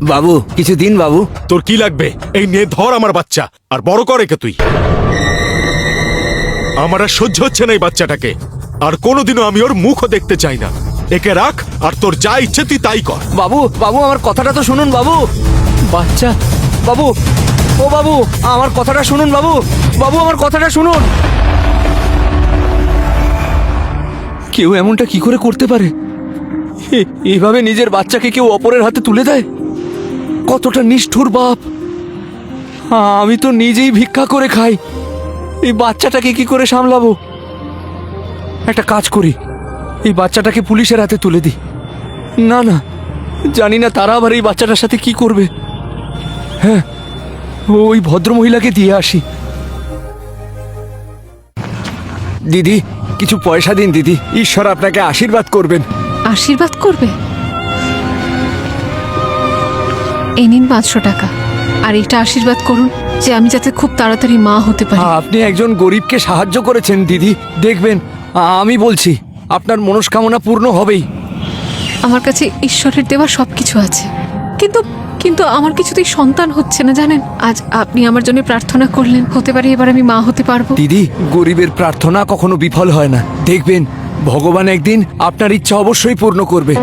বাবু কিছু দিন বাবু। তোর কি লাগবে? এই নিয়ে ধর আমার বাচ্চা আর বড় কর একে তুই। আমার আর সহ্য হচ্ছে না এই বাচ্চাটাকে, আর কোনোদিনও আমি ওর মুখও দেখতে চাই না। একে রাখ আর তোর যা ইচ্ছে তুই তাই কর। বাবু বাবু আমার কথাটা তো শুনুন বাবু। বাচ্চা বাবু, ও বাবু আমার কথাটা শুনুন বাবু। বাবু আমার কথাটা শুনুন। কেউ এমনটা কি করে করতে পারে? এইভাবে নিজের বাচ্চাকে কেউ অপরের হাতে তুলে দেয়? কতটা নিষ্ঠুর বাপ! আমি তো নিজেই ভিক্ষা করে খাই, এই বাচ্চাটাকে কি করে সামলাবো? একটা কাজ করি, এই বাচ্চাটাকে পুলিশের হাতে তুলে দিই। না না, জানি না তারা আবার এই বাচ্চাটার সাথে কি করবে। হ্যাঁ, ওই ভদ্রমহিলাকে দিয়ে আসি। দিদি কিছু পয়সা দিন দিদি, ঈশ্বর আপনাকে আশীর্বাদ করবেন। আশীর্বাদ করবে? এই নিন 500 টাকা, আর এটা আশীর্বাদ করুন যে আমি যাতে খুব তাড়াতাড়ি মা হতে পারি। আপনি একজন গরিবকে সাহায্য করেছেন দিদি, দেখবেন আমি বলছি আপনার মনস্কামনা পূর্ণ হবেই। আমার কাছে ঈশ্বরের দেওয়া সবকিছু আছে, কিন্তু কিন্তু আমার কিছুতেই সন্তান হচ্ছে না জানেন। আজ আপনি আমার জন্য প্রার্থনা করলেন, হতে পারে এবার আমি মা হতে পারবো। দিদি গরিবের প্রার্থনা কখনো বিফল হয় না, দেখবেন ভগবান একদিন আপনার ইচ্ছা অবশ্যই পূর্ণ করবে।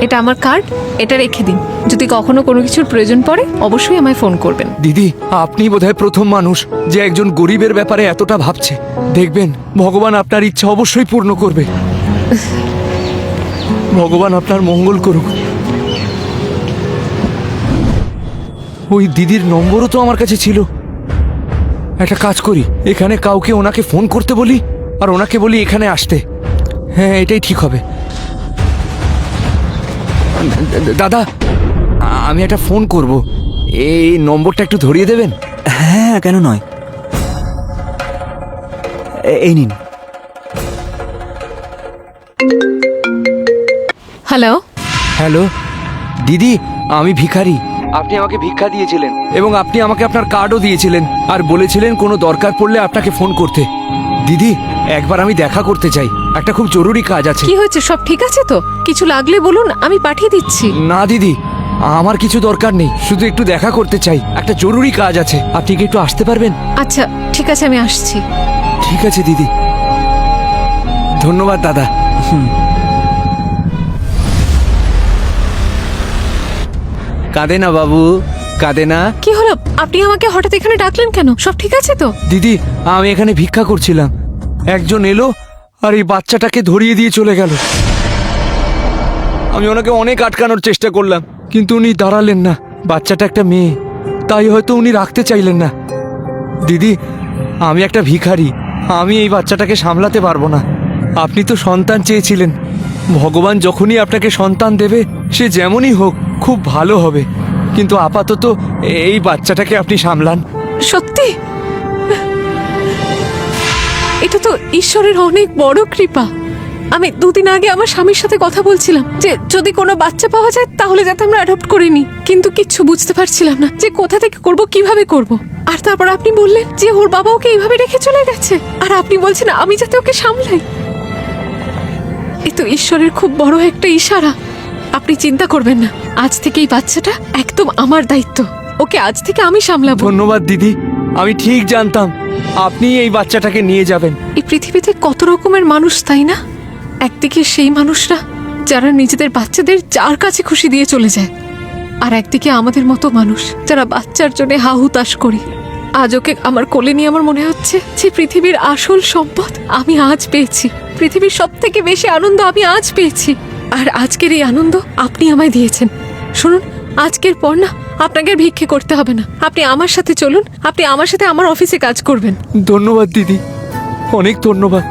এটা আমার কার্ড, এটা রেখে দিন। যদি কখনো কোনো কিছুর প্রয়োজন পড়ে অবশ্যই আমায় ফোন করবেন। দিদি আপনি বোধহয় প্রথম মানুষ যে একজন গরিবের ব্যাপারে এতটা ভাবছে। দেখবেন ভগবান আপনার ইচ্ছা অবশ্যই পূর্ণ করবে। ভগবান আপনার মঙ্গল করুক। ওই দিদির নম্বরও তো আমার কাছে ছিল। একটা কাজ করি, এখানে কাউকে ওনাকে ফোন করতে বলি আর ওনাকে বলি এখানে আসতে। হ্যাঁ এটাই ঠিক হবে। দাদা আমি একটা ফোন করব, এই নম্বরটা একটু ধরিয়ে দেবেন? হ্যাঁ কেন নয়, এই নিন। হ্যালো। হ্যালো দিদি, আমি ভিখারি। আপনি আমাকে ভিক্ষা দিয়েছিলেন এবং আপনি আমাকে আপনার কার্ডও দিয়েছিলেন আর বলেছিলেন কোনো দরকার পড়লে আপনাকে ফোন করতে। দিদি একবার আমি দেখা করতে চাই, একটা খুব জরুরি কাজ আছে। কি হয়েছে, সব ঠিক আছে তো? কিছু লাগলে বলুন, আমি পাঠিয়ে দিচ্ছি। না দিদি, আমার কিছু দরকার নেই, শুধু একটু দেখা করতে চাই, একটা জরুরি কাজ আছে। আপনি কি একটু আসতে পারবেন? আচ্ছা ঠিক আছে, আমি আসছি। ঠিক আছে দিদি, ধন্যবাদ দাদা। কাঁদে না বাবু, কাঁদে না। কি হলো, আপনি আমাকে হঠাৎ এখানে ডাকলেন কেন? সব ঠিক আছে তো? দিদি আমি এখানে ভিক্ষা করছিলাম, একজন এলো আর এই বাচ্চাটাকে ধরিয়ে দিয়ে চলে গেল। আমি ওনাকে অনেক আটকানোর চেষ্টা করলাম, কিন্তু উনি দাঁড়ালেন না। বাচ্চাটা একটা মেয়ে, তাই হয়তো উনি রাখতে চাইলেন না। দিদি আমি একটা ভিখারি, আমি এই বাচ্চাটাকে সামলাতে পারবো না। আপনি তো সন্তান চেয়েছিলেন, ভগবান যখনই আপনাকে সন্তান দেবে সে যেমনই হোক খুব ভালো হবে, কিন্তু আপাতত এই বাচ্চাটাকে আপনি সামলান। সত্যি? এটা তো ঈশ্বরের অনেক বড় কৃপা। আমি 2 দিন আগে আমার স্বামীর সাথে কথা বলছিলাম যে যদি কোনো বাচ্চা পাওয়া যায় তাহলে যাতে আমরা অ্যাডপ্ট করে নিই, কিন্তু কিচ্ছু বুঝতে পারছিলাম না যে কোথা থেকে করব, কিভাবে করব। আর তারপর আপনি বললেন যে ওর বাবা ওকে এইভাবে রেখে চলে গেছে, আর আপনি বলছেন আমি যাতে ওকে সামলাই। এ তো ঈশ্বরের খুব বড় একটা ইশারা। আপনি চিন্তা করবেন না, আজ থেকে এই বাচ্চাটা একদম আমার দায়িত্ব, ওকে আজ থেকে আমি সামলাবো। ধন্যবাদ দিদি, আমি ঠিক জানতাম আপনি এই বাচ্চাটাকে নিয়ে যাবেন। এই পৃথিবীতে কত রকমের মানুষ, তাই না? একদিকে সেই মানুষরা যারা নিজেদের বাচ্চাদের যার কাছে খুশি দিয়ে চলে যায়, আর একদিকে আমাদের মতো মানুষ যারা বাচ্চার জন্য হাহুতাশ করি। আজ ওকে আমার কোলে নিয়ে আমার মনে হচ্ছে যে পৃথিবীর আসল সম্পদ আমি আজ পেয়েছি, পৃথিবীর সব থেকে বেশি আনন্দ আমি আজ পেয়েছি, আর আজকের এই আনন্দ আপনি আমায় দিয়েছেন। শুনুন, আজকের পর না আপনাকে আর ভিক্ষে করতে হবে না, আপনি আমার সাথে চলুন, আপনি আমার সাথে আমার অফিসে কাজ করবেন। ধন্যবাদ দিদি, অনেক ধন্যবাদ।